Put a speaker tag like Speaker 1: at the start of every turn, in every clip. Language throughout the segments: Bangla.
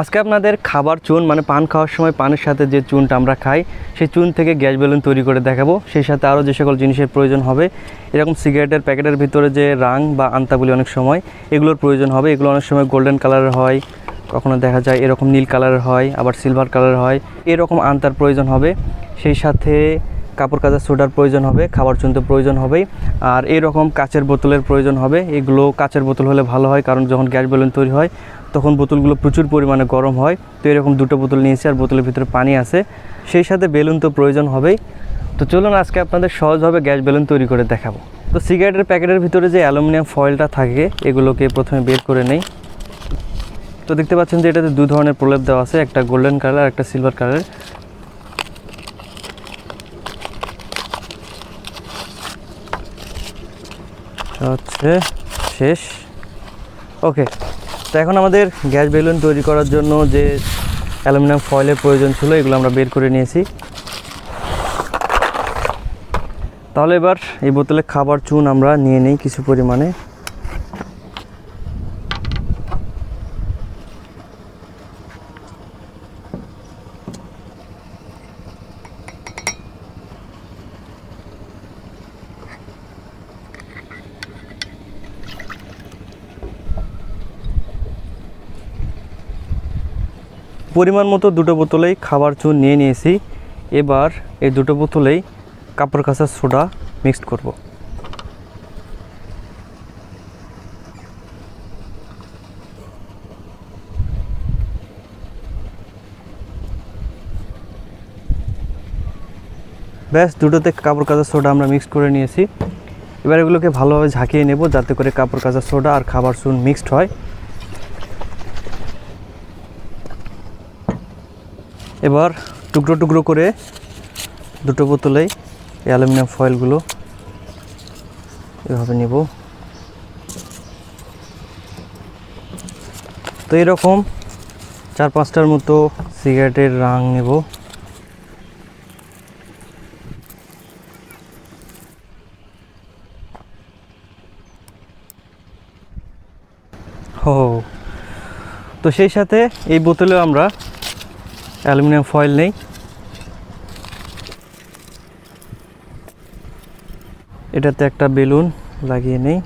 Speaker 1: আজকে আপনাদের খাবার চুন মানে পান খাওয়ার সময় পানের সাথে যে চুনটা আমরা খাই সেই চুন থেকে গ্যাস বেলুন তৈরি করে দেখাবো। সেই সাথে আরও যে সকল জিনিসের প্রয়োজন হবে, এরকম সিগারেটের প্যাকেটের ভিতরে যে রাং বা আন্তা বলি অনেক সময়, এগুলোর প্রয়োজন হবে। এগুলো অনেক সময় গোল্ডেন কালারের হয়, কখনো দেখা যায় এরকম নীল কালারের হয়, আবার সিলভার কালারের হয়। এরকম আন্তার প্রয়োজন হবে। সেই সাথে কাপড় কাচার সোডার প্রয়োজন হবে, খাবার চুন তো প্রয়োজন হবেই। আর এরকম কাচের বোতলের প্রয়োজন হবে। এগুলো কাচের বোতল হলে ভালো হয়, কারণ যখন গ্যাস বেলুন তৈরি হয় তখন বোতলগুলো প্রচুর পরিমাণে গরম হয়। তো এরকম দুটো বোতল নিয়েছি, আর বোতলের ভিতরে পানি আছে। সেই সাথে বেলুন তো প্রয়োজন হবেই। তো চলুন আজকে আপনাদের সহজভাবে গ্যাস বেলুন তৈরি করে দেখাবো। তো সিগারেটের প্যাকেটের ভিতরে যে অ্যালুমিনিয়াম ফয়েলটা থাকে, এগুলোকে প্রথমে বের করে নেই। তো দেখতে পাচ্ছেন যে এটাতে দু ধরনের প্রলেপ দেওয়া আছে, একটা গোল্ডেন কালার আর একটা সিলভার কালার। হচ্ছে শেষ। ওকে, তো এখন আমাদের গ্যাস বেলুন তৈরি করার জন্য যে অ্যালুমিনিয়াম ফয়েলের প্রয়োজন ছিল, এগুলো আমরা বের করে নিয়েছি। তাহলে এবার এই বোতলে খাবার চুন আমরা নিয়ে নিই কিছু পরিমাণে। পরিমাণ মতো দুটো বোতলেই খাবার চুন নিয়ে নিয়েছি। এবার এই দুটো বোতলেই কাপড় কাচার সোডা মিক্সড করব। ব্যাস, দুটোতে কাপড় কাচার সোডা আমরা মিক্সড করে নিয়েছি। এবার এগুলোকে ভালোভাবে ঝাঁকিয়ে নেব, যাতে করে কাপড় কাচার সোডা আর খাবার চুন মিক্সড হয়। এবার টুকরো টুকরো করে দুটো বোতলেই এই অ্যালুমিনিয়াম ফয়েলগুলো এভাবে নেব। তো এরকম 4-5টার মতো সিগারেটের রাং নেব। তো সেই সাথে এই বোতলেও আমরা অ্যালুমিনিয়াম ফয়েল নেই। এটাতে একটা বেলুন লাগিয়ে নেই।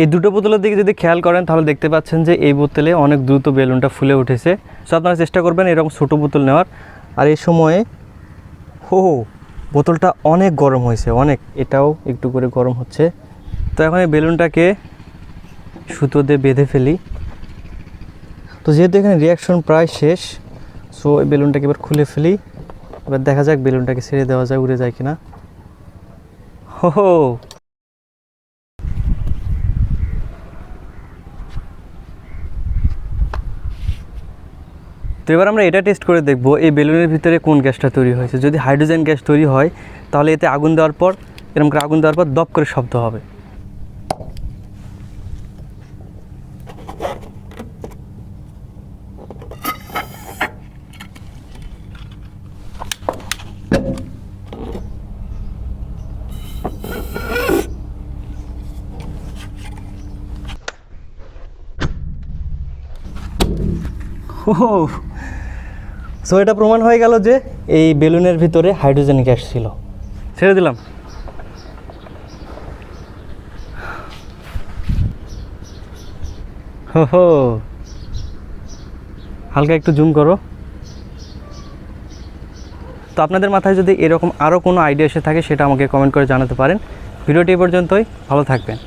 Speaker 1: এই দুটো বোতলের দিকে যদি খেয়াল করেন তাহলে দেখতে পাচ্ছেন যে এই বোতলে অনেক দ্রুত বেলুনটা ফুলে উঠেছে। সো আপনারা চেষ্টা করবেন এরকম ছোটো বোতল নেওয়ার। আর এই সময়ে বোতলটা অনেক গরম হয়েছে, অনেক, এটাও একটু করে গরম হচ্ছে। তো এখন এই বেলুনটাকে সুতো দিয়ে বেঁধে ফেলি। তো যেহেতু এখানে রিয়াকশন প্রায় শেষ, সো এই বেলুনটাকে এবার খুলে ফেলি। এবার দেখা যাক বেলুনটাকে ছেড়ে দেওয়া যায়, উড়ে যায় কিনা। তো এবার আমরা এটা টেস্ট করে দেখব এই বেলুনের ভিতরে কোন গ্যাসটা তৈরি হয়েছে। যদি হাইড্রোজেন গ্যাস তৈরি হয় তাহলে এতে আগুন দেওয়ার পর, এরকম করে আগুন দেওয়ার পর দপ করে শব্দ হবে। সো এটা প্রমাণ হয়ে গেল যে এই বেলুনের ভিতরে হাইড্রোজেন গ্যাস ছিল। ছেড়ে দিলাম। হালকা একটু জুম করো। তো আপনাদের মাথায় যদি এরকম আরও কোনো আইডিয়া এসে থাকে সেটা আমাকে কমেন্ট করে জানাতে পারেন। ভিডিওটি এ পর্যন্তই, ভালো থাকবেন।